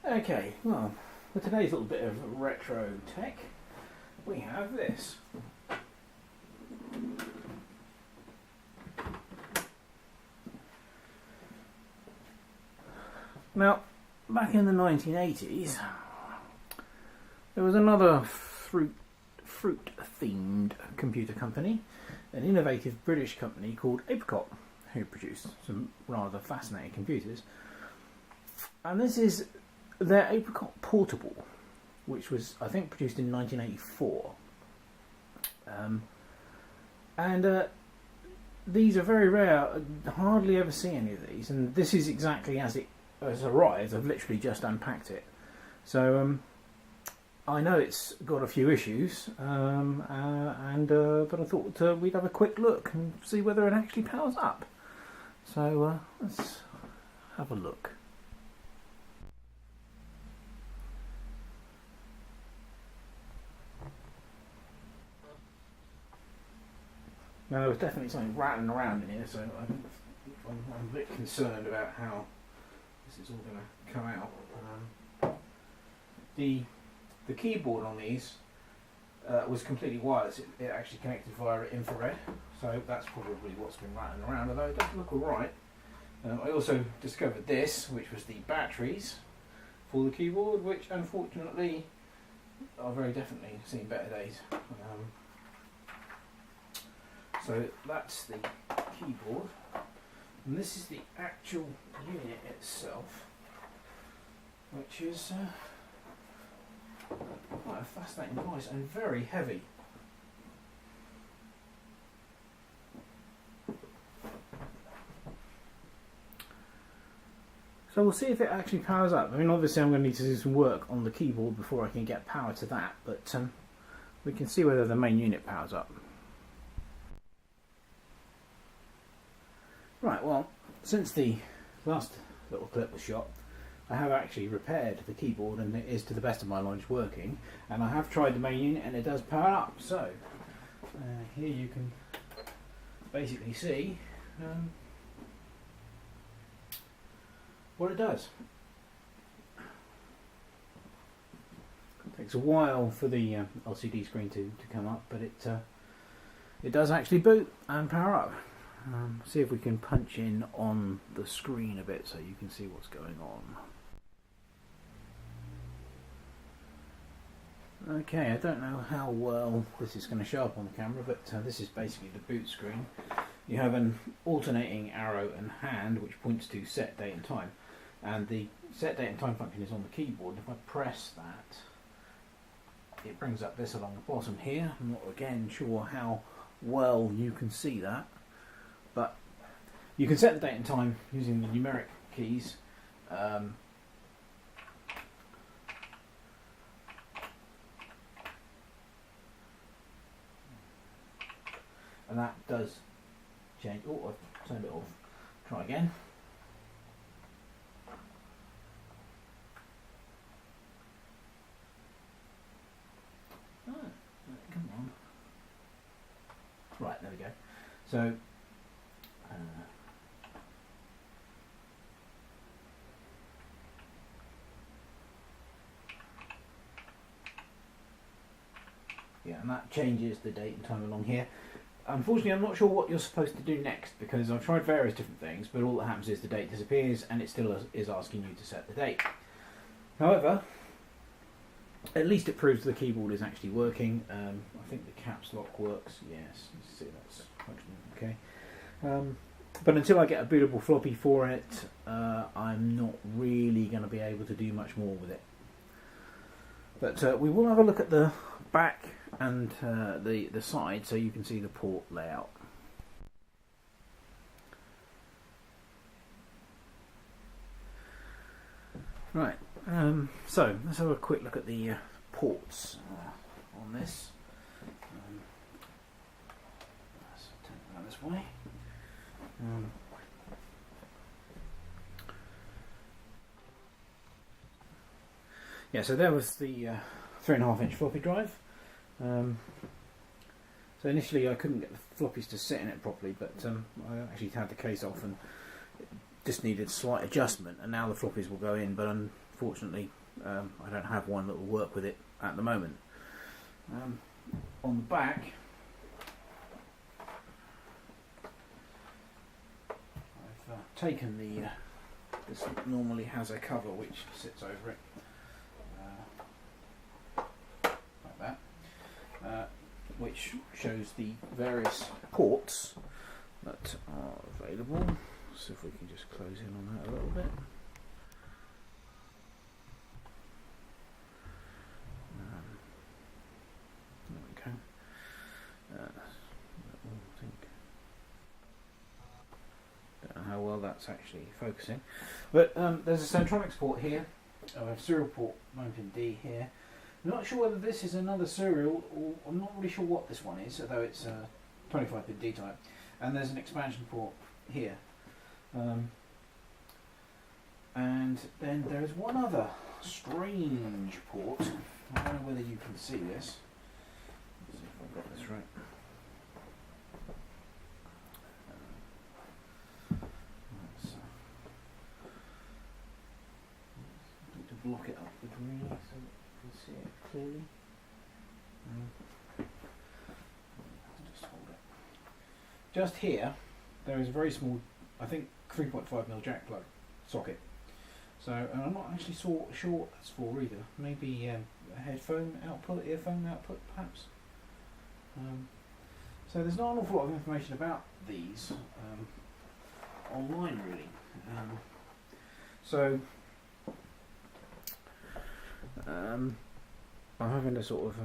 Okay, well, for today's little bit of retro tech, we have this. Now, back in the 1980s, there was another fruit-themed computer company, an innovative British company called Apricot, who produced some rather fascinating computers. And this is their Apricot Portable, which was, I think, produced in 1984. These are very rare. I hardly ever see any of these, and this is exactly as it has arrived. I've literally just unpacked it. So I know it's got a few issues, but I thought we'd have a quick look and see whether it actually powers up. So let's have a look. Now, there was definitely something rattling around in here, so I'm a bit concerned about how this is all going to come out. The keyboard on these was completely wireless. It actually connected via infrared, so that's probably what's been rattling around, although it does look alright. I also discovered this, which was the batteries for the keyboard, which unfortunately are very definitely seen better days. So that's the keyboard, and this is the actual unit itself, which is quite a fascinating device and very heavy. So we'll see if it actually powers up. I mean, obviously I'm going to need to do some work on the keyboard before I can get power to that, but we can see whether the main unit powers up. Right, well, since the last little clip was shot, I have actually repaired the keyboard, and it is, to the best of my knowledge, working. And I have tried the main unit, and it does power up. So here you can basically see what it does. It takes a while for the LCD screen to come up, but it does actually boot and power up. See if we can punch in on the screen a bit so you can see what's going on. Okay, I don't know how well this is going to show up on the camera, but this is basically the boot screen. You have an alternating arrow and hand which points to set date and time, and the set date and time function is on the keyboard. If I press that, it brings up this along the bottom here. I'm not again sure how well you can see that, but you can set the date and time using the numeric keys. And that does change. Oh, I've turned it off. Try again. Oh, come on. Right, there we go. So, yeah, and that changes the date and time along here. Unfortunately, I'm not sure what you're supposed to do next, because I've tried various different things, but all that happens is the date disappears and it still is asking you to set the date. However, at least it proves the keyboard is actually working. I think the caps lock works. Yes, you see that's functioning okay. But until I get a bootable floppy for it, I'm not really going to be able to do much more with it. But we will have a look at the back and the side so you can see the port layout. Right, so let's have a quick look at the ports on this. Let's turn it around this way. Yeah, so there was the 3.5-inch floppy drive. So initially I couldn't get the floppies to sit in it properly, but I actually had the case off and it just needed slight adjustment, and now the floppies will go in, but fortunately I don't have one that will work with it at the moment. On the back, I've taken the this normally has a cover which sits over it like that, which shows the various ports that are available. So if we can just close in on that a little bit. There we go. I think, don't know how well that's actually focusing, but there's a Centronics port here. I have serial port 9-pin D here. I'm not sure whether this is another serial, or I'm not really sure what this one is, although it's a 25-pin D type. And there's an expansion port here. And then there is one other strange port. I don't know whether you can see this. Let's see if I've got this right. Need to block it up with me so that you can see it clearly. Just hold it. Just here, there is a very small, I think 3.5mm jack plug socket. So, and I'm not actually sure what that's for either. Maybe a headphone output, earphone output perhaps. So there's not an awful lot of information about these online really. I'm having to sort of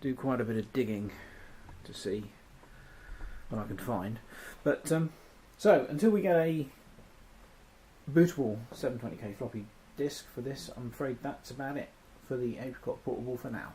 do quite a bit of digging to see what I can find. But so until we get a bootable 720k floppy disk for this, I'm afraid that's about it for the Apricot Portable for now.